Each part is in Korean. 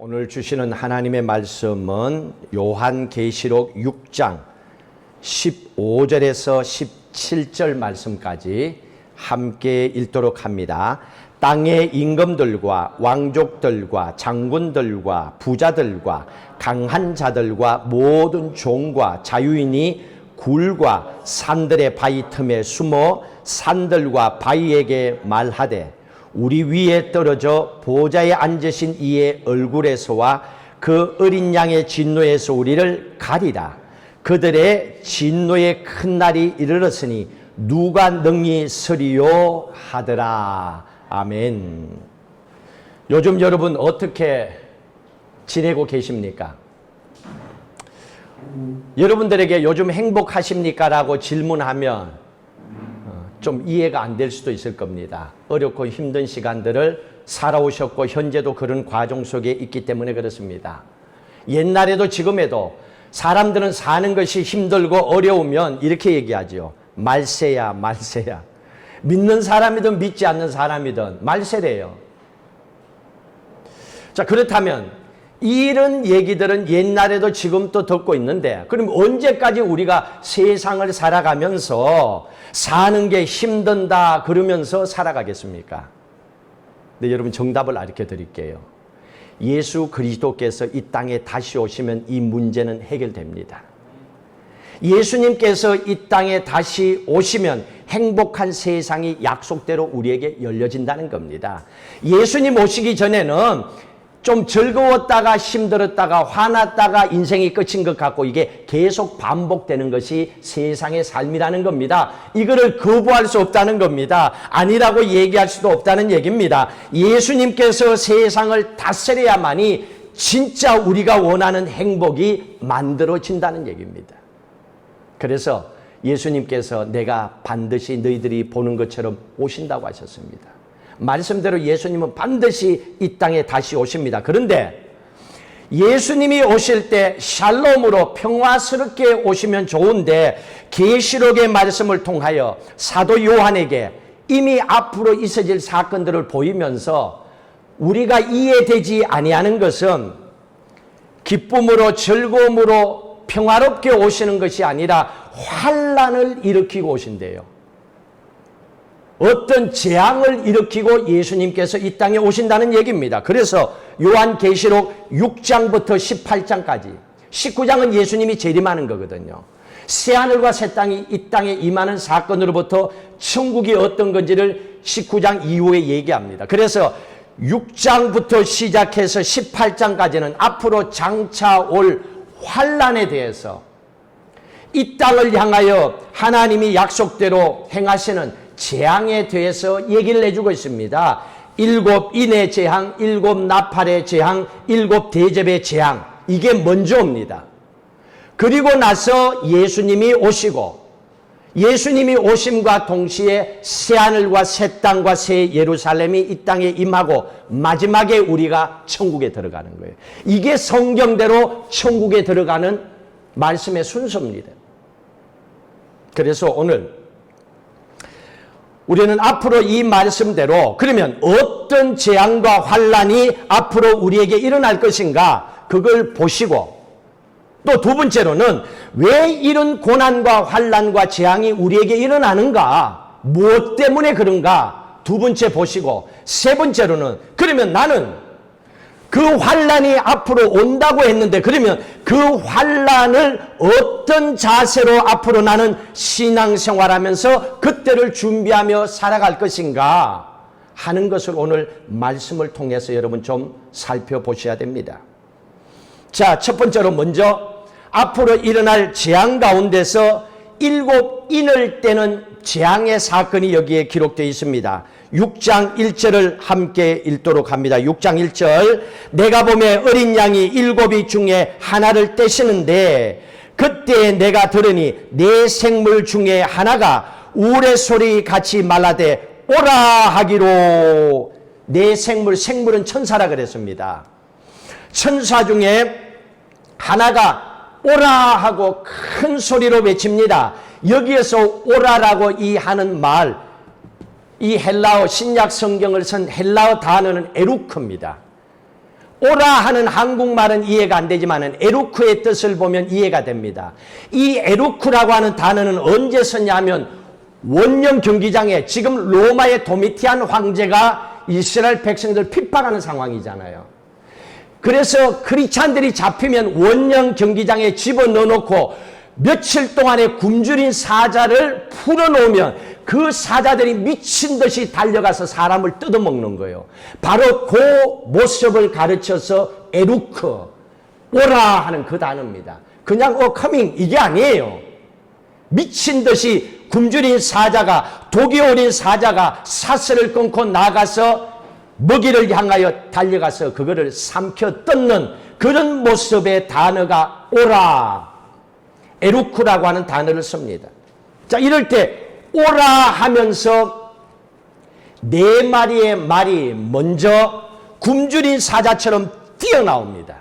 오늘 주시는 하나님의 말씀은 요한계시록 6장 15절에서 17절 말씀까지 함께 읽도록 합니다. 땅의 임금들과 왕족들과 장군들과 부자들과 강한 자들과 모든 종과 자유인이 굴과 산들의 바위 틈에 숨어 산들과 바위에게 말하되 우리 위에 떨어져 보좌에 앉으신 이의 얼굴에서와 그 어린 양의 진노에서 우리를 가리라. 그들의 진노의 큰 날이 이르렀으니 누가 능히 서리요 하더라. 아멘. 요즘 여러분 어떻게 지내고 계십니까? 여러분들에게 요즘 행복하십니까? 라고 질문하면 좀 이해가 안 될 수도 있을 겁니다. 어렵고 힘든 시간들을 살아오셨고 현재도 그런 과정 속에 있기 때문에 그렇습니다. 옛날에도 지금에도 사람들은 사는 것이 힘들고 어려우면 이렇게 얘기하죠. 말세야 말세야. 믿는 사람이든 믿지 않는 사람이든 말세래요. 자, 그렇다면 이런 얘기들은 옛날에도 지금도 듣고 있는데 그럼 언제까지 우리가 세상을 살아가면서 사는 게 힘든다 그러면서 살아가겠습니까? 네, 여러분 정답을 알려 드릴게요. 예수 그리스도께서 이 땅에 다시 오시면 이 문제는 해결됩니다. 예수님께서 이 땅에 다시 오시면 행복한 세상이 약속대로 우리에게 열려진다는 겁니다. 예수님 오시기 전에는 좀 즐거웠다가 힘들었다가 화났다가 인생이 끝인 것 같고 이게 계속 반복되는 것이 세상의 삶이라는 겁니다. 이거를 거부할 수 없다는 겁니다. 아니라고 얘기할 수도 없다는 얘기입니다. 예수님께서 세상을 다스려야만이 진짜 우리가 원하는 행복이 만들어진다는 얘기입니다. 그래서 예수님께서 내가 반드시 너희들이 보는 것처럼 오신다고 하셨습니다. 말씀대로 예수님은 반드시 이 땅에 다시 오십니다. 그런데 예수님이 오실 때 샬롬으로 평화스럽게 오시면 좋은데 계시록의 말씀을 통하여 사도 요한에게 이미 앞으로 있어질 사건들을 보이면서 우리가 이해되지 아니하는 것은 기쁨으로 즐거움으로 평화롭게 오시는 것이 아니라 환난을 일으키고 오신대요. 어떤 재앙을 일으키고 예수님께서 이 땅에 오신다는 얘기입니다. 그래서 요한계시록 6장부터 18장까지 19장은 예수님이 재림하는 거거든요. 새하늘과 새 땅이 이 땅에 임하는 사건으로부터 천국이 어떤 건지를 19장 이후에 얘기합니다. 그래서 6장부터 시작해서 18장까지는 앞으로 장차 올 환난에 대해서 이 땅을 향하여 하나님이 약속대로 행하시는 재앙에 대해서 얘기를 해주고 있습니다. 7 인의 재앙, 7 나팔의 재앙, 7 대접의 재앙. 이게 먼저 옵니다. 그리고 나서 예수님이 오시고 예수님이 오심과 동시에 새하늘과 새 땅과 새 예루살렘이 이 땅에 임하고 마지막에 우리가 천국에 들어가는 거예요. 이게 성경대로 천국에 들어가는 말씀의 순서입니다. 그래서 오늘 우리는 앞으로 이 말씀대로 그러면 어떤 재앙과 환난이 앞으로 우리에게 일어날 것인가 그걸 보시고 또 두 번째로는 왜 이런 고난과 환난과 재앙이 우리에게 일어나는가 무엇 때문에 그런가 두 번째 보시고 세 번째로는 그러면 나는 그 환난이 앞으로 온다고 했는데 그러면 그 환난을 어떤 자세로 앞으로 나는 신앙생활하면서 그때를 준비하며 살아갈 것인가 하는 것을 오늘 말씀을 통해서 여러분 좀 살펴보셔야 됩니다. 자, 첫 번째로 먼저 앞으로 일어날 재앙 가운데서 7 인을 떼는 재앙의 사건이 여기에 기록되어 있습니다. 6장 1절을 함께 읽도록 합니다. 6장 1절 내가 보매 어린 양이 7이 중에 하나를 떼시는데 그때 내가 들으니 네 생물 중에 하나가 우레소리 같이 말하되 오라 하기로 네 생물은 천사라 그랬습니다. 천사 중에 하나가 오라 하고 큰 소리로 외칩니다. 여기에서 오라라고 이 하는 말 이 헬라어 신약 성경을 쓴 헬라어 단어는 에루크입니다. 오라 하는 한국말은 이해가 안 되지만 에루크의 뜻을 보면 이해가 됩니다. 이 에루크라고 하는 단어는 언제 썼냐면 원형 경기장에 지금 로마의 도미티안 황제가 이스라엘 백성들을 핍박하는 상황이잖아요. 그래서 크리스찬들이 잡히면 원형 경기장에 집어넣어놓고 며칠 동안의 굶주린 사자를 풀어놓으면 그 사자들이 미친 듯이 달려가서 사람을 뜯어먹는 거예요. 바로 그 모습을 가르쳐서 에루크, 오라 하는 그 단어입니다. 그냥 커밍 이게 아니에요. 미친 듯이 굶주린 사자가, 독이 오린 사자가 사슬을 끊고 나가서 먹이를 향하여 달려가서 그거를 삼켜 뜯는 그런 모습의 단어가 오라, 에루크라고 하는 단어를 씁니다. 자, 이럴 때 오라 하면서 네 마리의 말이 먼저 굶주린 사자처럼 뛰어나옵니다.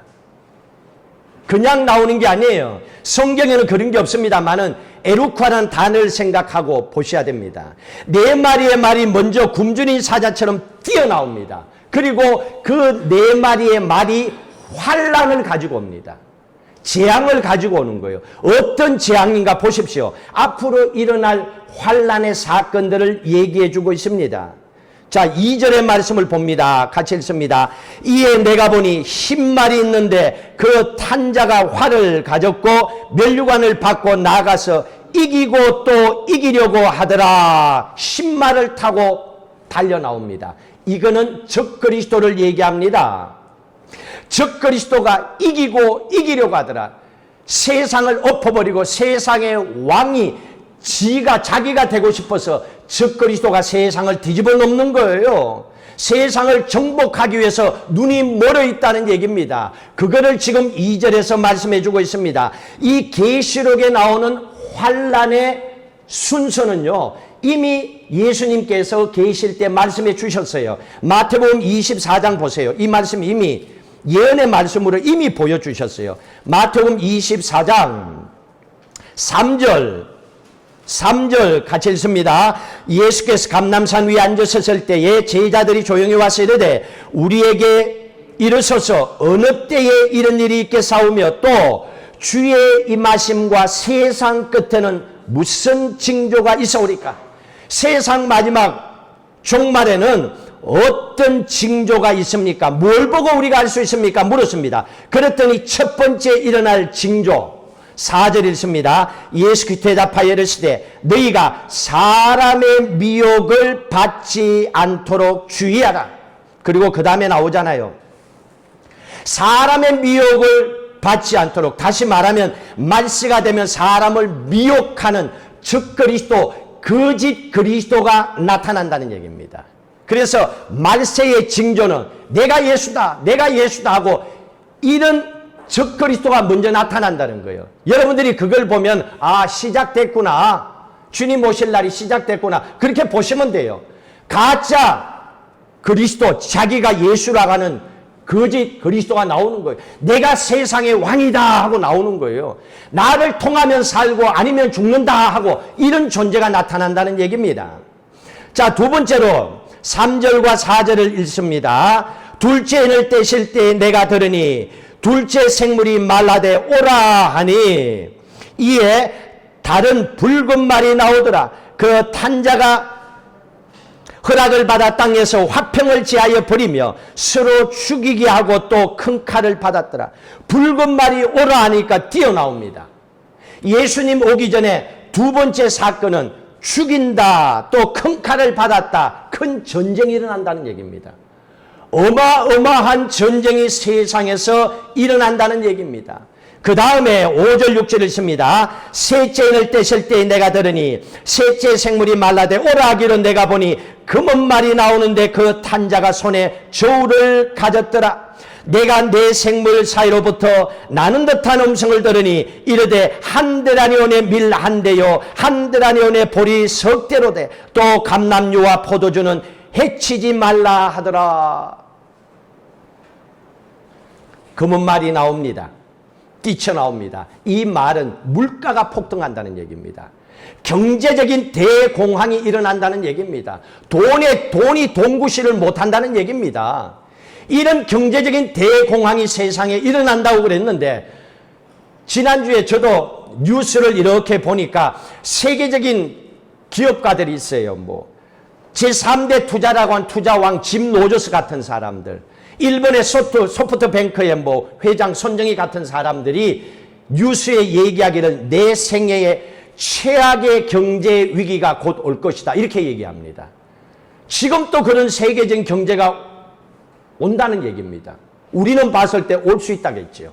그냥 나오는 게 아니에요. 성경에는 그런 게 없습니다만은 에루크라는 단어를 생각하고 보셔야 됩니다. 네 마리의 말이 먼저 굶주린 사자처럼 뛰어나옵니다. 그리고 그 네 마리의 말이 환란을 가지고 옵니다. 재앙을 가지고 오는 거예요. 어떤 재앙인가 보십시오. 앞으로 일어날 환란의 사건들을 얘기해 주고 있습니다. 자, 2절의 말씀을 봅니다. 같이 읽습니다. 이에 내가 보니 10마리 있는데 그 탄자가 활을 가졌고 면류관을 받고 나가서 이기고 또 이기려고 하더라. 10마리를 타고 달려 나옵니다. 이거는 적그리스도를 얘기합니다. 적그리스도가 이기고 이기려고 하더라. 세상을 엎어버리고 세상의 왕이 자기가 되고 싶어서 적그리스도가 세상을 뒤집어 놓는 거예요. 세상을 정복하기 위해서 눈이 멀어 있다는 얘기입니다. 그거를 지금 2절에서 말씀해 주고 있습니다. 이 계시록에 나오는 환란의 순서는요, 이미 예수님께서 계실 때 말씀해 주셨어요. 마태복음 24장 보세요. 이 말씀 이미 예언의 말씀으로 이미 보여주셨어요. 마태복음 24장 3절 같이 읽습니다. 예수께서 감람산 위에 앉으셨을 때에 제자들이 조용히 와서 이르되 우리에게 이르소서 어느 때에 이런 일이 있겠사오며 또 주의 임하심과 세상 끝에는 무슨 징조가 있어오리까? 세상 마지막 종말에는 어떤 징조가 있습니까? 뭘 보고 우리가 알 수 있습니까? 물었습니다. 그랬더니 첫 번째 일어날 징조 4절 읽습니다. 예수께서 대답하여 이르시되 너희가 사람의 미혹을 받지 않도록 주의하라. 그리고 그 다음에 나오잖아요. 사람의 미혹을 받지 않도록, 다시 말하면 말세가 되면 사람을 미혹하는 적그리스도, 거짓 그리스도가 나타난다는 얘기입니다. 그래서 말세의 징조는 내가 예수다 하고 이런 적그리스도가 먼저 나타난다는 거예요. 여러분들이 그걸 보면 시작됐구나, 주님 오실 날이 시작됐구나, 그렇게 보시면 돼요. 가짜 그리스도, 자기가 예수라고 하는 거짓 그리스도가 나오는 거예요. 내가 세상의 왕이다 하고 나오는 거예요. 나를 통하면 살고 아니면 죽는다 하고 이런 존재가 나타난다는 얘기입니다. 자, 두 번째로 3절과 4절을 읽습니다. 둘째 해를 떼실 때 내가 들으니 둘째 생물이 말라되 오라 하니 이에 다른 붉은 말이 나오더라. 그 탄자가 허락을 받아 땅에서 화평을 지하여 버리며 서로 죽이게 하고 또 큰 칼을 받았더라. 붉은 말이 오라 하니까 뛰어나옵니다. 예수님 오기 전에 두 번째 사건은 죽인다, 또 큰 칼을 받았다, 큰 전쟁이 일어난다는 얘기입니다. 어마어마한 전쟁이 세상에서 일어난다는 얘기입니다. 그 다음에 5절 6절을 읽습니다. 셋째 인을 떼실 때 내가 들으니 셋째 생물이 말라되 오라 하기로 내가 보니 금은 말이 나오는데 그 탄자가 손에 저울을 가졌더라. 내가 내 생물 사이로부터 나는 듯한 음성을 들으니 이르되 한 데나니온의 밀 한 대요 한 데나니온의 보리 석 대로 돼 또 감람류와 포도주는 해치지 말라 하더라. 금은 말이 나옵니다. 뛰쳐나옵니다. 이 말은 물가가 폭등한다는 얘기입니다. 경제적인 대공황이 일어난다는 얘기입니다. 돈이 동구시를 못한다는 얘기입니다. 이런 경제적인 대공황이 세상에 일어난다고 그랬는데, 지난주에 저도 뉴스를 이렇게 보니까 세계적인 기업가들이 있어요. 뭐 제3대 투자라고 한 투자왕 짐 로저스 같은 사람들, 일본의 소프트뱅크의 뭐 회장 손정희 같은 사람들이 뉴스에 얘기하기를 내 생애에 최악의 경제 위기가 곧 올 것이다, 이렇게 얘기합니다. 지금 또 그런 세계적인 경제가 온다는 얘기입니다. 우리는 봤을 때 올 수 있다겠죠.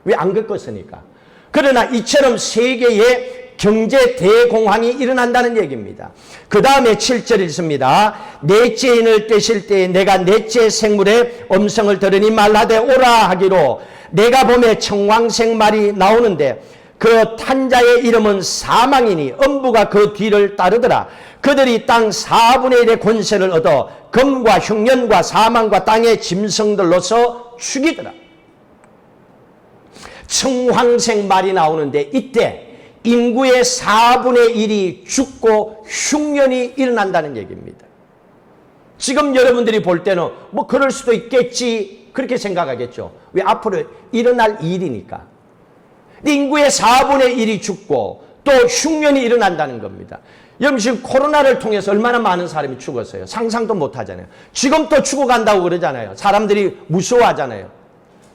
왜 안 겪었으니까. 그러나 이처럼 세계의 경제 대공황이 일어난다는 얘기입니다. 그 다음에 7절 읽습니다. 넷째 인을 떼실 때에 내가 넷째 생물의 음성을 들으니 말하되 오라 하기로, 내가 봄에 청황색 말이 나오는데 그 탄자의 이름은 사망이니 음부가 그 뒤를 따르더라. 그들이 땅 4분의 1의 권세를 얻어 금과 흉년과 사망과 땅의 짐승들로서 죽이더라. 청황색 말이 나오는데 이때 인구의 4분의 1이 죽고 흉년이 일어난다는 얘기입니다. 지금 여러분들이 볼 때는 뭐 그럴 수도 있겠지, 그렇게 생각하겠죠. 왜? 앞으로 일어날 일이니까. 인구의 4분의 1이 죽고 또 흉년이 일어난다는 겁니다. 여러분, 지금 코로나를 통해서 얼마나 많은 사람이 죽었어요. 상상도 못 하잖아요. 지금 또 죽어간다고 그러잖아요. 사람들이 무서워하잖아요.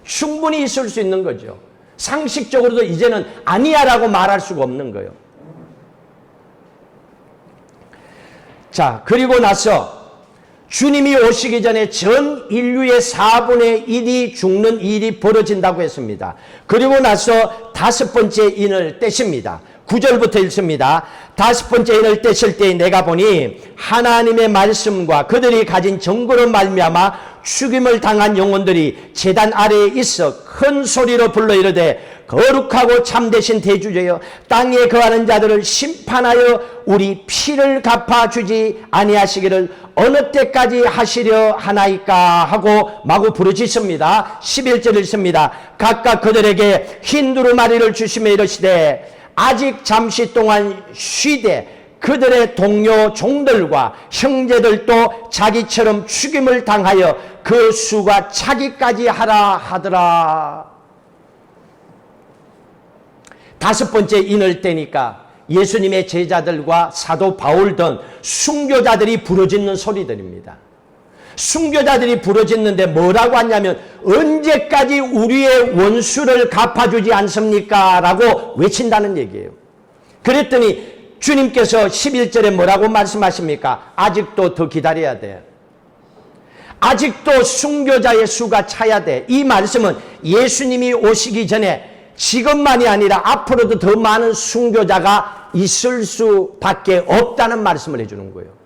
충분히 있을 수 있는 거죠. 상식적으로도 이제는 아니야라고 말할 수가 없는 거예요. 자, 그리고 나서 주님이 오시기 전에 전 인류의 4분의 1이 죽는 일이 벌어진다고 했습니다. 그리고 나서 5번째 인을 떼십니다. 9절부터 읽습니다. 5번째 인을 떼실 때 내가 보니 하나님의 말씀과 그들이 가진 정보로 말미암아 죽임을 당한 영혼들이 제단 아래에 있어 큰 소리로 불러 이르되, 거룩하고 참되신 대주제여, 땅에 거하는 자들을 심판하여 우리 피를 갚아주지 아니하시기를 어느 때까지 하시려 하나이까 하고 마구 부르짖습니다. 11절 읽습니다. 각각 그들에게 흰 두루마리를 주시며 이르시되, 아직 잠시 동안 쉬되 그들의 동료 종들과 형제들도 자기처럼 죽임을 당하여 그 수가 차기까지 하라 하더라. 5번째 인을 떼니까 예수님의 제자들과 사도 바울 등 순교자들이 부르짖는 소리들입니다. 순교자들이 부르짖는데 뭐라고 하냐면, 언제까지 우리의 원수를 갚아주지 않습니까? 라고 외친다는 얘기예요. 그랬더니 주님께서 11절에 뭐라고 말씀하십니까? 아직도 더 기다려야 돼. 아직도 순교자의 수가 차야 돼. 이 말씀은 예수님이 오시기 전에 지금만이 아니라 앞으로도 더 많은 순교자가 있을 수밖에 없다는 말씀을 해주는 거예요.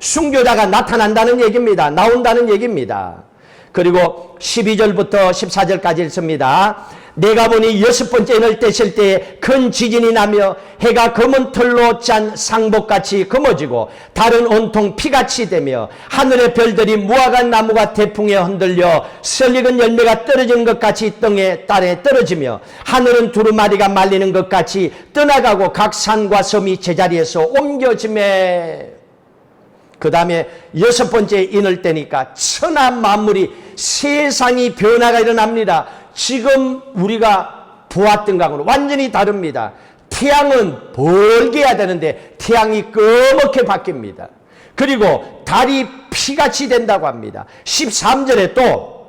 순교자가 나타난다는 얘기입니다. 나온다는 얘기입니다. 그리고 12절부터 14절까지 읽습니다. 내가 보니 6번째 인을 떼실 때에 큰 지진이 나며 해가 검은 털로 짠 상복같이 검어지고 달은 온통 피같이 되며 하늘의 별들이 무화과 나무가 태풍에 흔들려 설익은 열매가 떨어지는 것 같이 땅에 떨어지며 하늘은 두루마리가 말리는 것 같이 떠나가고 각 산과 섬이 제자리에서 옮겨지매. 그 다음에 6번째 인을 떼니까 천하 만물이, 세상이 변화가 일어납니다. 지금 우리가 보았던 것과는 완전히 다릅니다. 태양은 벌게 해야 되는데 태양이 검게 바뀝니다. 그리고 달이 피같이 된다고 합니다. 13절에 또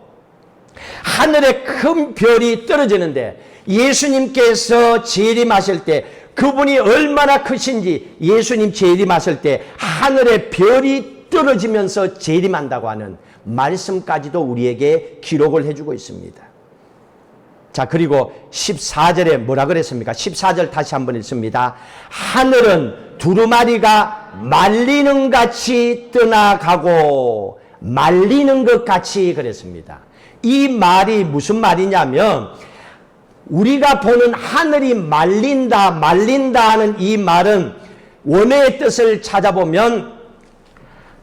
하늘에 큰 별이 떨어지는데 예수님께서 재림하실 때 그분이 얼마나 크신지, 예수님 재림하실 때 하늘에 별이 떨어지면서 재림한다고 하는 말씀까지도 우리에게 기록을 해주고 있습니다. 자, 그리고 14절에 뭐라 그랬습니까? 14절 다시 한번 읽습니다. 하늘은 두루마리가 말리는 같이 떠나가고, 말리는 것 같이 그랬습니다. 이 말이 무슨 말이냐면, 우리가 보는 하늘이 말린다 하는 이 말은 원어의 뜻을 찾아보면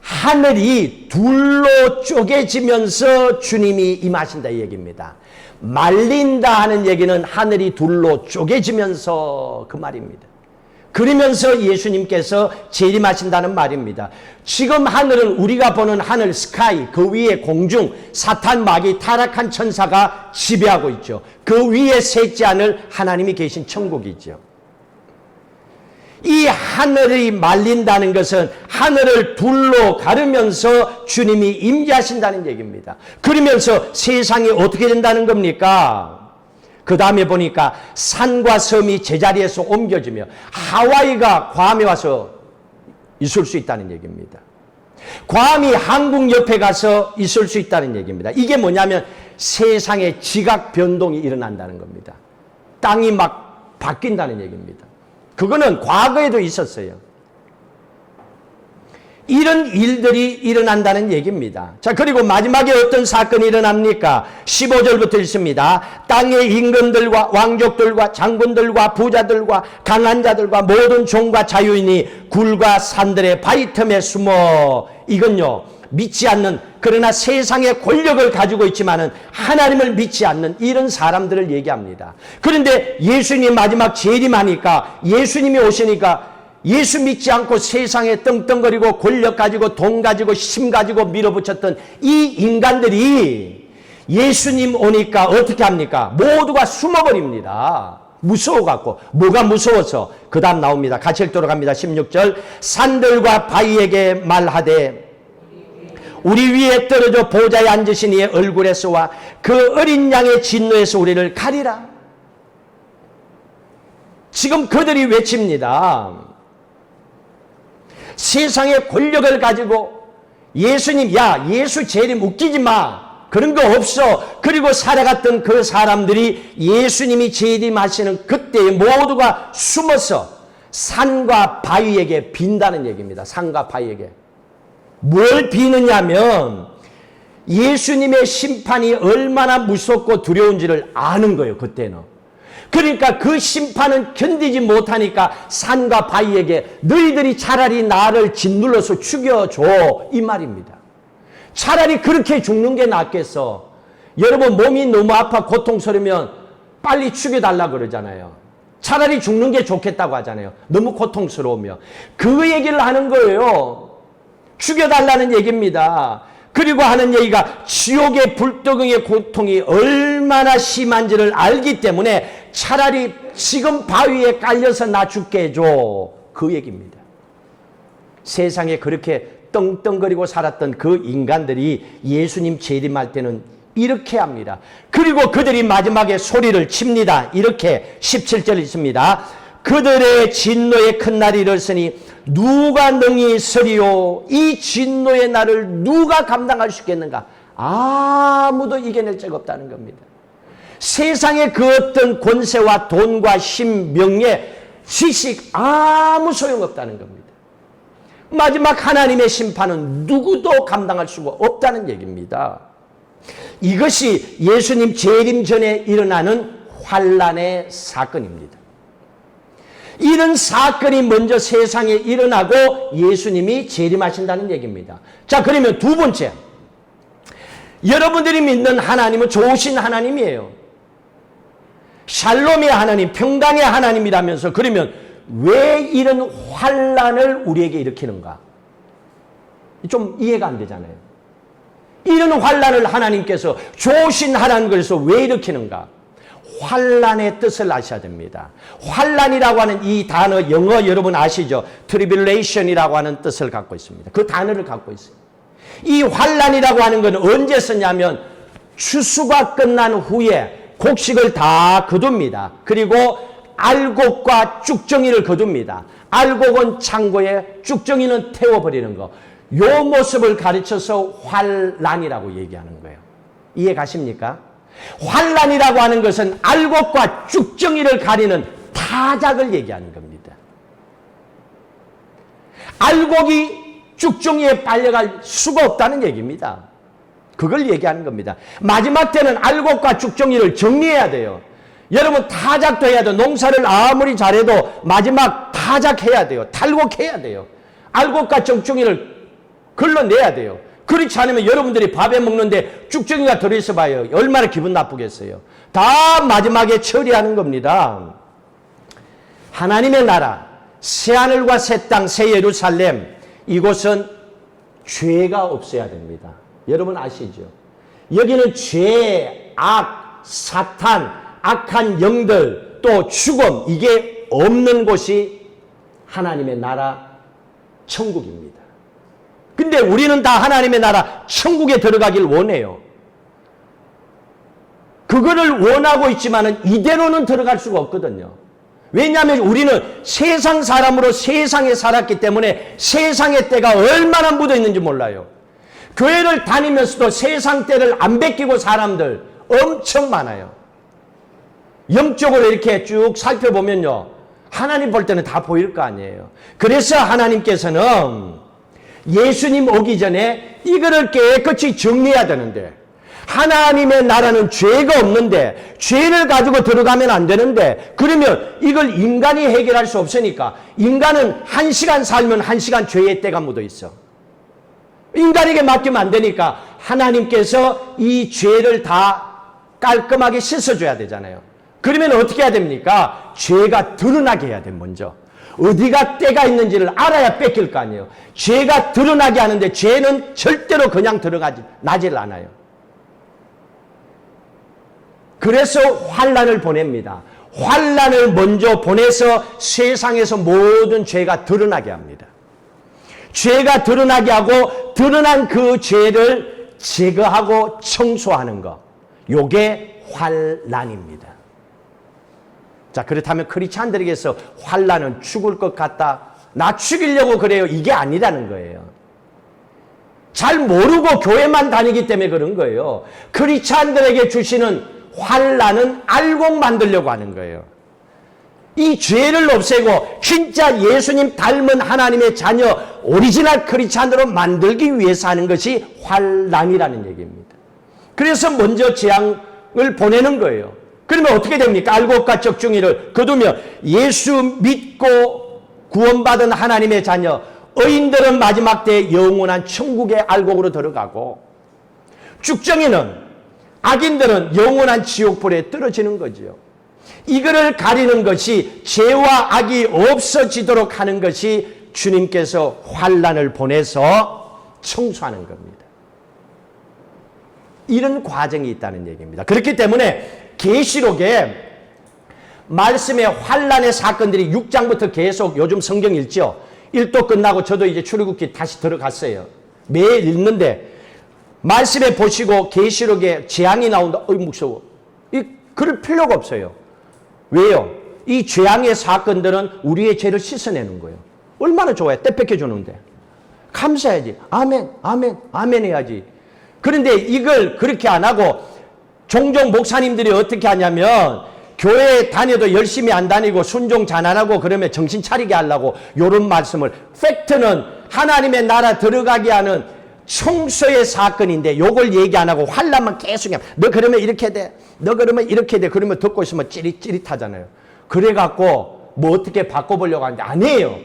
하늘이 둘로 쪼개지면서 주님이 임하신다 이 얘기입니다. 말린다 하는 얘기는 하늘이 둘로 쪼개지면서 그 말입니다. 그러면서 예수님께서 재림하신다는 말입니다. 지금 하늘은 우리가 보는 하늘 스카이, 그 위에 공중, 사탄, 마귀, 타락한 천사가 지배하고 있죠. 그 위에 셋째 하늘 하나님이 계신 천국이죠. 이 하늘이 말린다는 것은 하늘을 둘로 가르면서 주님이 임재하신다는 얘기입니다. 그러면서 세상이 어떻게 된다는 겁니까? 그 다음에 보니까 산과 섬이 제자리에서 옮겨지며 하와이가 괌에 와서 있을 수 있다는 얘기입니다. 괌이 한국 옆에 가서 있을 수 있다는 얘기입니다. 이게 뭐냐면 세상에 지각 변동이 일어난다는 겁니다. 땅이 막 바뀐다는 얘기입니다. 그거는 과거에도 있었어요. 이런 일들이 일어난다는 얘기입니다. 자, 그리고 마지막에 어떤 사건이 일어납니까? 15절부터 읽습니다. 땅의 임금들과 왕족들과 장군들과 부자들과 강한 자들과 모든 종과 자유인이 굴과 산들의 바위 틈에 숨어, 이건요 믿지 않는, 그러나 세상의 권력을 가지고 있지만은 하나님을 믿지 않는 이런 사람들을 얘기합니다. 그런데 예수님 마지막 재림하니까, 예수님이 오시니까 예수 믿지 않고 세상에 떵떵거리고 권력 가지고 돈 가지고 힘 가지고 밀어붙였던 이 인간들이 예수님 오니까 어떻게 합니까? 모두가 숨어버립니다. 무서워갖고. 뭐가 무서워서? 그 다음 나옵니다. 같이 읽도록 합니다. 16절. 산들과 바위에게 말하되 우리 위에 떨어져 보좌에 앉으신 이의 얼굴에서와 그 어린 양의 진노에서 우리를 가리라. 지금 그들이 외칩니다. 세상의 권력을 가지고 예수님, 야, 예수 재림 웃기지 마. 그런 거 없어. 그리고 살아갔던 그 사람들이 예수님이 재림하시는 그때에 모두가 숨어서 산과 바위에게 빈다는 얘기입니다. 산과 바위에게. 뭘 비느냐면 예수님의 심판이 얼마나 무섭고 두려운지를 아는 거예요. 그때는. 그러니까 그 심판은 견디지 못하니까 산과 바위에게 너희들이 차라리 나를 짓눌러서 죽여줘, 이 말입니다. 차라리 그렇게 죽는 게 낫겠어. 여러분 몸이 너무 아파 고통스러우면 빨리 죽여달라 그러잖아요. 차라리 죽는 게 좋겠다고 하잖아요. 너무 고통스러우면. 그 얘기를 하는 거예요. 죽여달라는 얘기입니다. 그리고 하는 얘기가 지옥의 불떡의 고통이 얼마나 심한지를 알기 때문에 차라리 지금 바위에 깔려서 나 죽게 해줘, 그 얘기입니다. 세상에 그렇게 떵떵거리고 살았던 그 인간들이 예수님 재림할 때는 이렇게 합니다. 그리고 그들이 마지막에 소리를 칩니다. 이렇게 17절 있습니다. 그들의 진노의 큰 날이 이르렀으니 누가 능히 서리요? 이 진노의 날을 누가 감당할 수 있겠는가? 아무도 이겨낼 적 없다는 겁니다. 세상의 그 어떤 권세와 돈과 힘, 명예, 지식 아무 소용없다는 겁니다. 마지막 하나님의 심판은 누구도 감당할 수가 없다는 얘기입니다. 이것이 예수님 재림 전에 일어나는 환란의 사건입니다. 이런 사건이 먼저 세상에 일어나고 예수님이 재림하신다는 얘기입니다. 자, 그러면 두 번째, 여러분들이 믿는 하나님은 좋으신 하나님이에요. 샬롬의 하나님, 평강의 하나님이라면서, 그러면 왜 이런 환란을 우리에게 일으키는가? 좀 이해가 안 되잖아요. 이런 환란을 하나님께서 좋으신 하나님께서 왜 일으키는가? 환란의 뜻을 아셔야 됩니다. 환란이라고 하는 이 단어, 영어 여러분 아시죠? tribulation이라고 하는 뜻을 갖고 있습니다. 그 단어를 갖고 있어요. 이 환란이라고 하는 건 언제 쓰냐면 추수가 끝난 후에 곡식을 다 거둡니다. 그리고 알곡과 쭉정이를 거둡니다. 알곡은 창고에, 쭉정이는 태워버리는 거. 요 모습을 가르쳐서 환란이라고 얘기하는 거예요. 이해 가십니까? 환란이라고 하는 것은 알곡과 쭉정이를 가리는 타작을 얘기하는 겁니다. 알곡이 쭉정이에 빨려갈 수가 없다는 얘기입니다. 그걸 얘기하는 겁니다. 마지막 때는 알곡과 쭉정이를 정리해야 돼요. 여러분 타작도 해야 돼요. 농사를 아무리 잘해도 마지막 타작해야 돼요. 탈곡해야 돼요. 알곡과 쭉정이를 걸러내야 돼요. 그렇지 않으면 여러분들이 밥에 먹는데 쭉정이가 들어있어 봐요. 얼마나 기분 나쁘겠어요. 다 마지막에 처리하는 겁니다. 하나님의 나라, 새하늘과 새 땅, 새 예루살렘, 이곳은 죄가 없어야 됩니다. 여러분 아시죠? 여기는 죄, 악, 사탄, 악한 영들, 또 죽음, 이게 없는 곳이 하나님의 나라 천국입니다. 근데 우리는 다 하나님의 나라 천국에 들어가길 원해요. 그거를 원하고 있지만은 이대로는 들어갈 수가 없거든요. 왜냐하면 우리는 세상 사람으로 세상에 살았기 때문에 세상의 때가 얼마나 묻어 있는지 몰라요. 교회를 다니면서도 세상 때를 안 베끼고 사람들 엄청 많아요. 영적으로 이렇게 쭉 살펴보면요, 하나님 볼 때는 다 보일 거 아니에요. 그래서 하나님께서는 예수님 오기 전에 이거를 깨끗이 정리해야 되는데, 하나님의 나라는 죄가 없는데 죄를 가지고 들어가면 안 되는데, 그러면 이걸 인간이 해결할 수 없으니까 인간은 1시간 살면 1시간 죄의 때가 묻어 있어. 인간에게 맡기면 안 되니까 하나님께서 이 죄를 다 깔끔하게 씻어줘야 되잖아요. 그러면 어떻게 해야 됩니까? 죄가 드러나게 해야 돼. 먼저 어디가 때가 있는지를 알아야 뺏길 거 아니에요. 죄가 드러나게 하는데 죄는 절대로 그냥 나질 않아요. 그래서 환난을 보냅니다. 환난을 먼저 보내서 세상에서 모든 죄가 드러나게 합니다. 죄가 드러나게 하고 드러난 그 죄를 제거하고 청소하는 것, 요게 환난입니다. 자, 그렇다면 크리스찬들에게서 환난은 죽을 것 같다, 나 죽이려고 그래요, 이게 아니라는 거예요. 잘 모르고 교회만 다니기 때문에 그런 거예요. 크리스찬들에게 주시는 환난은 알고 만들려고 하는 거예요. 이 죄를 없애고 진짜 예수님 닮은 하나님의 자녀, 오리지널 크리스찬으로 만들기 위해서 하는 것이 환난이라는 얘기입니다. 그래서 먼저 재앙을 보내는 거예요. 그러면 어떻게 됩니까? 알곡과 적중이를 거두며 예수 믿고 구원받은 하나님의 자녀, 의인들은 마지막 때에 영원한 천국의 알곡으로 들어가고, 죽정이는, 악인들은 영원한 지옥불에 떨어지는 거지요. 이거를 가리는 것이, 죄와 악이 없어지도록 하는 것이 주님께서 환난을 보내서 청소하는 겁니다. 이런 과정이 있다는 얘기입니다. 그렇기 때문에 계시록에 말씀의 환난의 사건들이 6장부터 계속 요즘 성경 읽죠. 1도 끝나고 저도 이제 출애굽기 다시 들어갔어요. 매일 읽는데 말씀에 보시고 계시록에 재앙이 나온다. 무서워. 그럴 필요가 없어요. 왜요? 이 재앙의 사건들은 우리의 죄를 씻어내는 거예요. 얼마나 좋아요. 때 뺏겨주는데. 감사해야지. 아멘, 아멘, 아멘 해야지. 그런데 이걸 그렇게 안 하고 종종 목사님들이 어떻게 하냐면, 교회 다녀도 열심히 안 다니고 순종 잘 안 하고 그러면 정신 차리게 하려고 이런 말씀을, 팩트는 하나님의 나라 들어가게 하는 청소의 사건인데 요걸 얘기 안 하고 환난만 계속 해. 너 그러면 이렇게 돼, 너 그러면 이렇게 돼. 그러면 듣고 있으면 찌릿찌릿하잖아요. 그래갖고 뭐 어떻게 바꿔보려고 하는데 아니에요.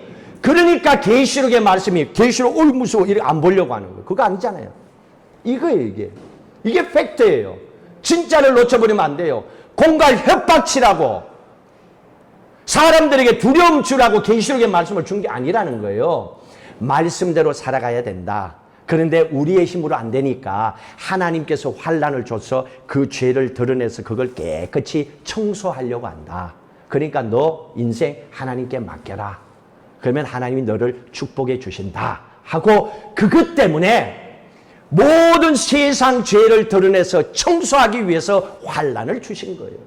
그러니까 계시록의 말씀이, 계시록 무서워 이렇게 안 보려고 하는 거예요. 그거 아니잖아요. 이거예요. 이게 팩트예요. 진짜를 놓쳐버리면 안 돼요. 공갈 협박치라고 사람들에게 두려움 주라고 계시록의 말씀을 준 게 아니라는 거예요. 말씀대로 살아가야 된다. 그런데 우리의 힘으로 안 되니까 하나님께서 환난을 줘서 그 죄를 드러내서 그걸 깨끗이 청소하려고 한다. 그러니까 너 인생 하나님께 맡겨라. 그러면 하나님이 너를 축복해 주신다 하고, 그것 때문에 모든 세상 죄를 드러내서 청소하기 위해서 환난을 주신 거예요.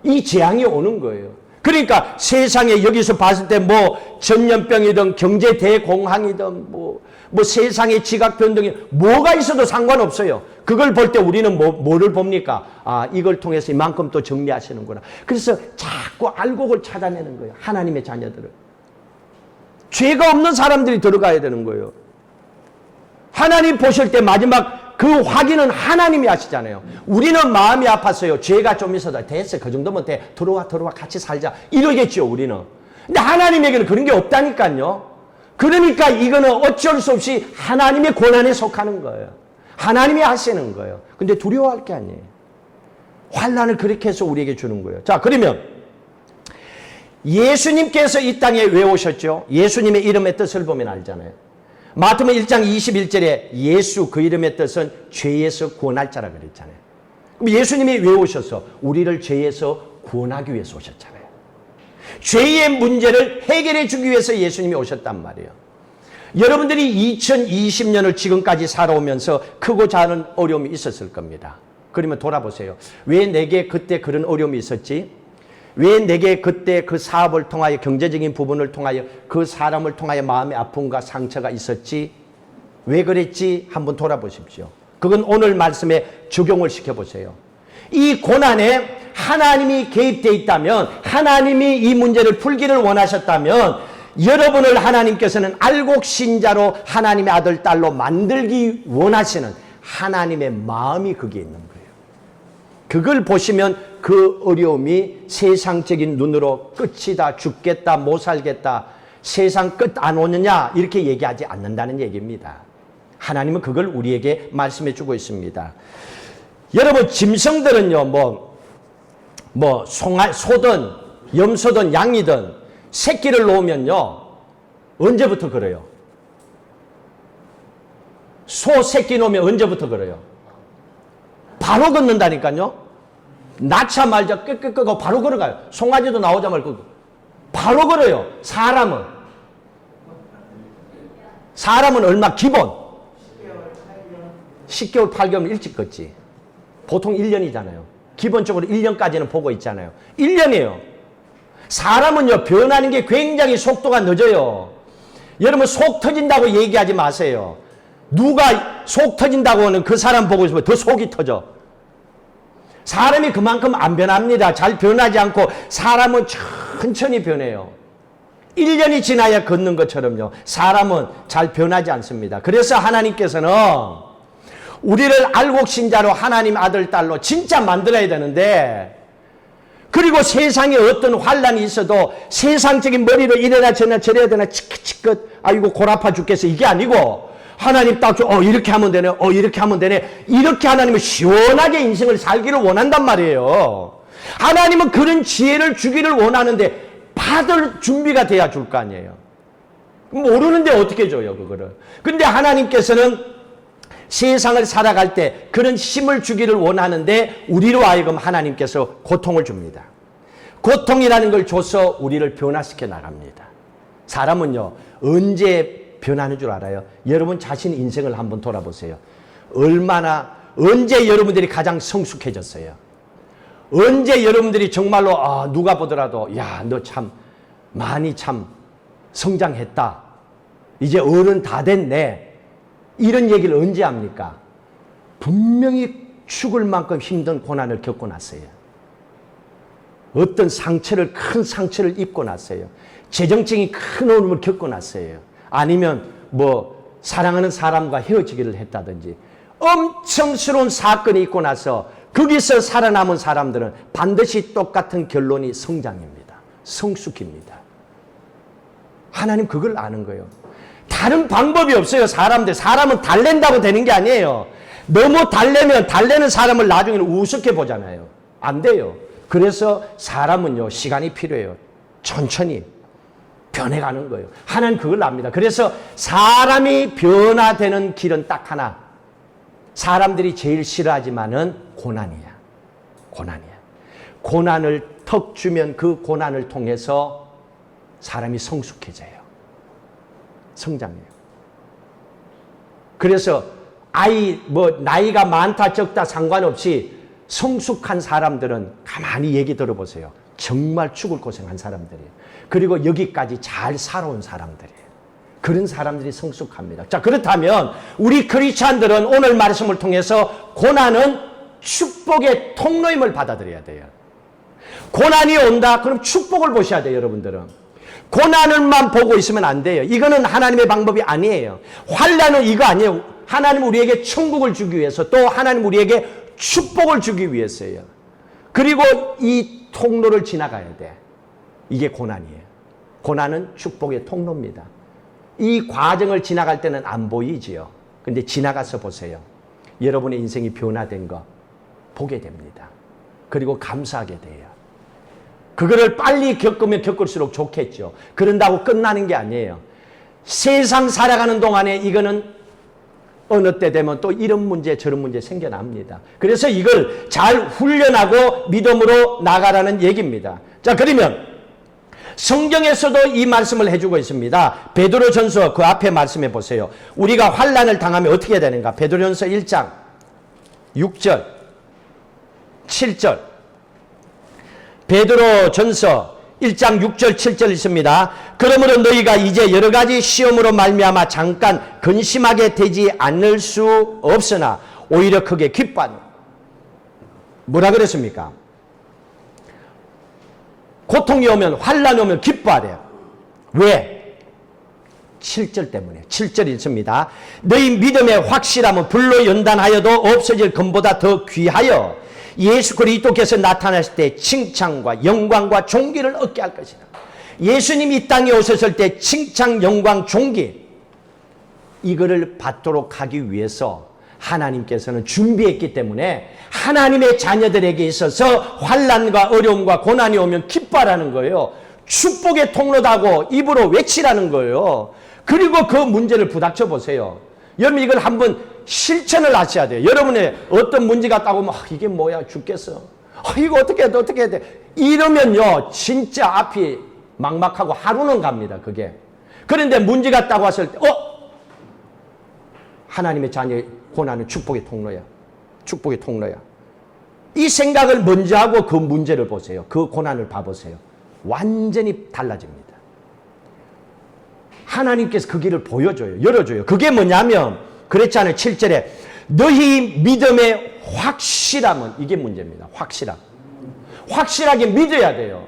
이 재앙이 오는 거예요. 그러니까 세상에 여기서 봤을 때 뭐 전염병이든 경제 대공황이든 뭐 세상의 지각 변동이 뭐가 있어도 상관없어요. 그걸 볼 때 우리는 뭐를 봅니까? 아, 이걸 통해서 이만큼 또 정리하시는구나. 그래서 자꾸 알곡을 찾아내는 거예요. 하나님의 자녀들을. 죄가 없는 사람들이 들어가야 되는 거예요. 하나님 보실 때 마지막 그 확인은 하나님이 하시잖아요. 우리는 마음이 아팠어요. 죄가 좀 있어도 됐어. 그 정도면 돼. 들어와 같이 살자. 이러겠죠, 우리는. 근데 하나님에게는 그런 게 없다니까요. 그러니까 이거는 어쩔 수 없이 하나님의 고난에 속하는 거예요. 하나님이 하시는 거예요. 근데 두려워할 게 아니에요. 환난을 그렇게 해서 우리에게 주는 거예요. 자, 그러면 예수님께서 이 땅에 왜 오셨죠? 예수님의 이름의 뜻을 보면 알잖아요. 마태복음 1장 21절에 예수 그 이름의 뜻은 죄에서 구원할 자라 그랬잖아요. 그럼 예수님이 왜 오셨어? 우리를 죄에서 구원하기 위해서 오셨잖아요. 죄의 문제를 해결해 주기 위해서 예수님이 오셨단 말이에요. 여러분들이 2020년을 지금까지 살아오면서 크고 작은 어려움이 있었을 겁니다. 그러면 돌아보세요. 왜 내게 그때 그런 어려움이 있었지? 왜 내게 그때 그 사업을 통하여 경제적인 부분을 통하여 그 사람을 통하여 마음의 아픔과 상처가 있었지? 왜 그랬지? 한번 돌아보십시오. 그건 오늘 말씀에 적용을 시켜보세요. 이 고난에 하나님이 개입되어 있다면, 하나님이 이 문제를 풀기를 원하셨다면 여러분을 하나님께서는 알곡신자로 하나님의 아들, 딸로 만들기 원하시는 하나님의 마음이 거기에 있는 거예요. 그걸 보시면 그 어려움이 세상적인 눈으로 끝이다, 죽겠다, 못 살겠다, 세상 끝 안 오느냐 이렇게 얘기하지 않는다는 얘기입니다. 하나님은 그걸 우리에게 말씀해 주고 있습니다. 여러분, 짐승들은요, 소든 염소든 양이든 새끼를 놓으면요 언제부터 그래요? 소 새끼 놓으면 언제부터 그래요? 바로 걷는다니까요. 낳자마자 끄끄끄고 바로 걸어가요. 송아지도 나오자마자 바로 걸어요. 사람은 얼마? 기본 10개월 8개월 일찍 걷지. 보통 1년이잖아요. 기본적으로 1년까지는 보고 있잖아요. 1년이에요. 사람은요 변하는 게 굉장히 속도가 늦어요. 여러분, 속 터진다고 얘기하지 마세요. 누가 속 터진다고 하는 그 사람 보고 있으면 더 속이 터져. 사람이 그만큼 안 변합니다. 잘 변하지 않고 사람은 천천히 변해요. 1년이 지나야 걷는 것처럼요. 사람은 잘 변하지 않습니다. 그래서 하나님께서는 우리를 알곡신자로 하나님 아들, 딸로 진짜 만들어야 되는데, 그리고 세상에 어떤 환란이 있어도 세상적인 머리로 이래라 저래야 되나 치긋치긋 아이고 골 아파 죽겠어 이게 아니고 하나님 딱 이렇게 하면 되네, 이렇게 하면 되네, 이렇게 하나님은 시원하게 인생을 살기를 원한단 말이에요. 하나님은 그런 지혜를 주기를 원하는데 받을 준비가 돼야 줄 거 아니에요. 모르는데 어떻게 줘요 그거를. 근데 하나님께서는 세상을 살아갈 때 그런 힘을 주기를 원하는데 우리로 하여금 하나님께서 고통을 줍니다. 고통이라는 걸 줘서 우리를 변화시켜 나갑니다. 사람은요 언제 변하는 줄 알아요? 여러분 자신 인생을 한번 돌아보세요. 언제 여러분들이 가장 성숙해졌어요? 언제 여러분들이 정말로 누가 보더라도 야, 너 참 많이 참 성장했다, 이제 어른 다 됐네, 이런 얘기를 언제 합니까? 분명히 죽을 만큼 힘든 고난을 겪고 났어요. 어떤 큰 상처를 입고 났어요. 재정적인 큰 어려움을 겪고 났어요. 아니면 사랑하는 사람과 헤어지기를 했다든지 엄청스러운 사건이 있고 나서 거기서 살아남은 사람들은 반드시 똑같은 결론이 성장입니다. 성숙입니다. 하나님 그걸 아는 거예요. 다른 방법이 없어요. 사람은 달랜다고 되는 게 아니에요. 너무 달래는 사람을 나중에는 우습게 보잖아요. 안 돼요. 그래서 사람은요 시간이 필요해요. 천천히 변해가는 거예요. 하나님 그걸 압니다. 그래서 사람이 변화되는 길은 딱 하나. 사람들이 제일 싫어하지만은 고난이야. 고난을 턱 주면 그 고난을 통해서 사람이 성숙해져요. 성장해요. 그래서 나이가 많다 적다 상관없이 성숙한 사람들은 가만히 얘기 들어보세요. 정말 죽을 고생한 사람들이에요. 그리고 여기까지 잘 살아온 사람들이에요. 그런 사람들이 성숙합니다. 자, 그렇다면 우리 크리스찬들은 오늘 말씀을 통해서 고난은 축복의 통로임을 받아들여야 돼요. 고난이 온다? 그럼 축복을 보셔야 돼요, 여러분들은. 고난을만 보고 있으면 안 돼요. 이거는 하나님의 방법이 아니에요. 환난은 이거 아니에요. 하나님 우리에게 천국을 주기 위해서, 또 하나님 우리에게 축복을 주기 위해서예요. 그리고 이 통로를 지나가야 돼. 이게 고난이에요. 고난은 축복의 통로입니다. 이 과정을 지나갈 때는 안 보이지요. 근데 지나가서 보세요. 여러분의 인생이 변화된 거 보게 됩니다. 그리고 감사하게 돼요. 그거를 빨리 겪으면 겪을수록 좋겠죠. 그런다고 끝나는 게 아니에요. 세상 살아가는 동안에 이거는 어느 때 되면 또 이런 문제 저런 문제 생겨납니다. 그래서 이걸 잘 훈련하고 믿음으로 나가라는 얘기입니다. 자, 그러면 성경에서도 이 말씀을 해주고 있습니다. 베드로전서 그 앞에 말씀해 보세요. 우리가 환난을 당하면 어떻게 되는가? 베드로전서 1장 6절 7절 베드로전서 1장 6절 7절 있습니다. 그러므로 너희가 이제 여러 가지 시험으로 말미암아 잠깐 근심하게 되지 않을 수 없으나 오히려 크게 기뻐하는. 뭐라 그랬습니까? 고통이 오면 환난이 오면 기뻐하래요. 왜? 7절 때문에. 7절이 있습니다. 너희 믿음의 확실함은 불로 연단하여도 없어질 금보다 더 귀하여 예수 그리스도께서 나타났을 때 칭찬과 영광과 존귀를 얻게 할 것이다. 예수님이 이 땅에 오셨을 때 칭찬, 영광, 존귀 이거를 받도록 하기 위해서 하나님께서는 준비했기 때문에 하나님의 자녀들에게 있어서 환난과 어려움과 고난이 오면 기뻐하라는 거예요. 축복의 통로다고 입으로 외치라는 거예요. 그리고 그 문제를 부닥쳐 보세요. 여러분 이걸 한번 실천을 하셔야 돼요. 여러분의 어떤 문제가 따고 오면 이게 뭐야 죽겠어. 이거 어떻게 해야 돼 어떻게 해야 돼. 이러면요 진짜 앞이 막막하고 하루는 갑니다. 그게. 그런데 문제가 따고 왔을 때 하나님의 자녀의 고난은 축복의 통로야. 축복의 통로야. 이 생각을 먼저 하고 그 문제를 보세요. 그 고난을 봐보세요. 완전히 달라집니다. 하나님께서 그 길을 보여줘요. 열어줘요. 그게 뭐냐면 그랬잖아요. 7절에 너희 믿음의 확실함은 이게 문제입니다. 확실함. 확실하게 믿어야 돼요.